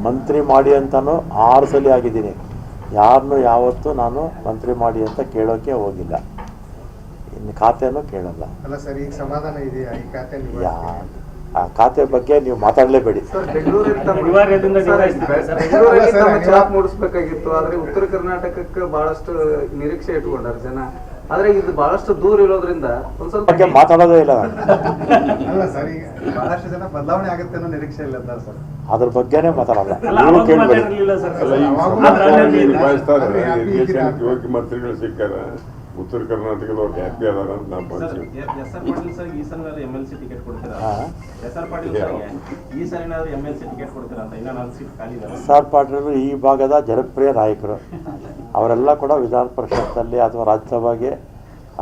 ಮಂತ್ರಿ ಮಾಡಿ ಅಂತಲೂ 6 ಸಲ ಆಗಿದ್ದೀನಿ. ಯಾರನ್ನೂ ಯಾವತ್ತೂ ನಾನು ಮಂತ್ರಿ ಮಾಡಿ ಅಂತ ಕೇಳೋಕ್ಕೆ ಹೋಗಿಲ್ಲ, ಇನ್ನು ಖಾತೆನೂ ಕೇಳಲ್ಲ. ಅಲ್ಲ ಸರ್, ಈಗ ಸಮಾಧಾನ ಇದೆಯಾ ಈ ಖಾತೆ? ಆ ಖಾತೆ ಬಗ್ಗೆ ನೀವು ಮಾತಾಡಲೇಬೇಡಿ. ಮೂಡಿಸಬೇಕಾಗಿತ್ತು, ಆದ್ರೆ ಉತ್ತರ ಕರ್ನಾಟಕಕ್ಕೆ ಬಹಳಷ್ಟು ನಿರೀಕ್ಷೆ ಇಟ್ಕೊಂಡಾರ ಜನ. ಆದ್ರೆ ಇದು ಬಹಳಷ್ಟು ದೂರ ಇರೋದ್ರಿಂದ ಒಂದ್ ಸ್ವಲ್ಪ ಮಾತಾಡೋದೇ ಇಲ್ಲ. ಅಲ್ಲ ಸರ್, ಈಗ ಬಹಳಷ್ಟು ಜನ ಬದಲಾವಣೆ ಆಗುತ್ತೆ ಅನ್ನೋ ನಿರೀಕ್ಷೆ ಇಲ್ಲ ಸರ್. ಅದ್ರ ಬಗ್ಗೆನೇ ಮಾತಾಡಲ್ಲ, ನೀವು ಕೇಳಬೇಡಿ. ಮಂತ್ರಿಗಳು ಸಿಕ್ಕಾರ ಉತ್ತರ ಕರ್ನಾಟಕದವ್ರು ಹ್ಯಾಪಿ ಅದಾರ ಅಂತ ನಾವು ಭಾವಿಸ್ತೀವಿ. SR ಪಾಟೀಲ್ ಈ ಭಾಗದ ಜನಪ್ರಿಯ ನಾಯಕರು. ಅವರೆಲ್ಲ ಕೂಡ ವಿಧಾನ ಪರಿಷತ್ತಲ್ಲಿ ಅಥವಾ ರಾಜ್ಯಸಭೆಗೆ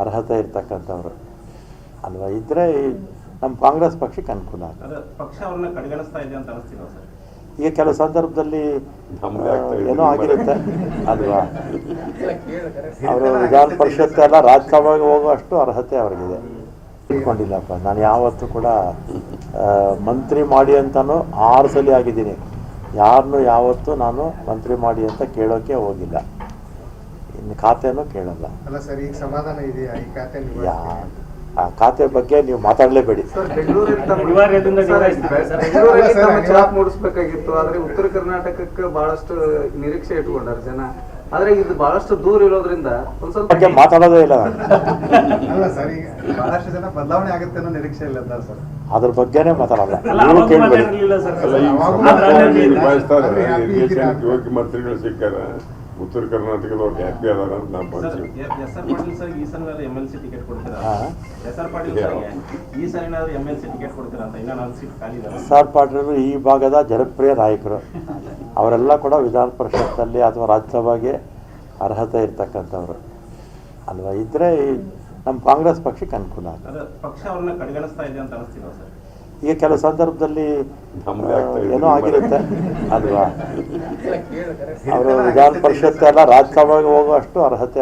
ಅರ್ಹತೆ ಇರ್ತಕ್ಕಂಥವ್ರು ಅಲ್ವಾ. ಇದ್ರೆ ನಮ್ಮ ಕಾಂಗ್ರೆಸ್ ಪಕ್ಷಕ್ಕೆ ಅನುಕೂಲ ಆಗುತ್ತೆ. ಪಕ್ಷ ಅವ್ರನ್ನ ಕಡೆಗಣಿಸ್ತಾ ಇದೆ ಅಂತ ಅನಿಸ್ತಿಲ್ಲ ಸರ್? ಈಗ ಕೆಲವು ಸಂದರ್ಭದಲ್ಲಿ ಏನೋ ಆಗಿರುತ್ತೆ ಅಲ್ವಾ. ಅವರು ವಿಧಾನ ಪರಿಷತ್ ಎಲ್ಲ ರಾಜ್ಯಸಭೆಗೆ ಹೋಗುವಷ್ಟು ಅರ್ಹತೆ ಅವ್ರಿಗಿದೆ. ಇಟ್ಕೊಂಡಿಲ್ಲಪ್ಪ, ನಾನು ಯಾವತ್ತೂ ಕೂಡ ಮಂತ್ರಿ ಮಾಡಿ ಅಂತಲೂ 6 ಸಲ ಆಗಿದ್ದೀನಿ. ಯಾರನ್ನೂ ಯಾವತ್ತೂ ನಾನು ಮಂತ್ರಿ ಮಾಡಿ ಅಂತ ಕೇಳೋಕ್ಕೆ ಹೋಗಿಲ್ಲ, ಇನ್ನು ಖಾತೆನೂ ಕೇಳಲ್ಲ. ಅಲ್ಲ ಸರ್, ಈಗ ಸಮಾಧಾನ ಇದೆಯಾ ಈ ಖಾತೆ? ಆ ಖಾತೆ ಬಗ್ಗೆ ನೀವು ಮಾತಾಡಲೇಬೇಡಿ. ಮೂಡಿಸಬೇಕಾಗಿತ್ತು, ಆದ್ರೆ ಉತ್ತರ ಕರ್ನಾಟಕಕ್ಕೆ ಬಹಳಷ್ಟು ನಿರೀಕ್ಷೆ ಇಟ್ಕೊಂಡಾರ ಜನ. ಆದ್ರೆ ಇದು ಬಹಳಷ್ಟು ದೂರ ಇರೋದ್ರಿಂದ ಒಂದ್ ಸ್ವಲ್ಪ ಮಾತಾಡೋದೇ ಇಲ್ಲ. ಅಲ್ಲ ಸರ್, ಈಗ ಬಹಳಷ್ಟು ಜನ ಬದಲಾವಣೆ ಆಗುತ್ತೆ ಅನ್ನೋ ನಿರೀಕ್ಷೆ ಇಲ್ಲ ಸರ್. ಅದ್ರ ಬಗ್ಗೆನೇ ಮಾತಾಡಲ್ಲ, ನೀವು ಕೇಳಬೇಡಿ. ಯೋಗ್ಯ ಮಂತ್ರಿಗಳು ಸಿಕ್ಕಾರ ಉತ್ತರ ಕರ್ನಾಟಕದವ್ರು ಹ್ಯಾಪಿ ಅದಾರ ಅಂತ ನಾವು ಭಾವಿಸ್ತೀವಿ. SR ಪಾಟೀಲ್ ಈ ಭಾಗದ ಜನಪ್ರಿಯ ನಾಯಕರು. ಅವರೆಲ್ಲ ಕೂಡ ವಿಧಾನ ಪರಿಷತ್ತಲ್ಲಿ ಅಥವಾ ರಾಜ್ಯಸಭೆಗೆ ಅರ್ಹತೆ ಇರ್ತಕ್ಕಂಥವ್ರು ಅಲ್ವಾ. ಇದ್ರೆ ನಮ್ಮ ಕಾಂಗ್ರೆಸ್ ಪಕ್ಷಕ್ಕೆ ಅನುಕೂಲ ಆಗುತ್ತೆ. ಪಕ್ಷ ಅವ್ರನ್ನ ಕಡೆಗಣಿಸ್ತಾ ಇದೆ ಅಂತ ಅನಿಸ್ತಿಲ್ಲ ಸರ್? ಈಗ ಕೆಲವು ಸಂದರ್ಭದಲ್ಲಿ ಏನೋ ಆಗಿರುತ್ತೆ ಅಲ್ವಾ. ಅವರು ವಿಧಾನ ಪರಿಷತ್ ಎಲ್ಲ ರಾಜ್ಯಸಭೆಗೆ ಹೋಗುವಷ್ಟು ಅರ್ಹತೆ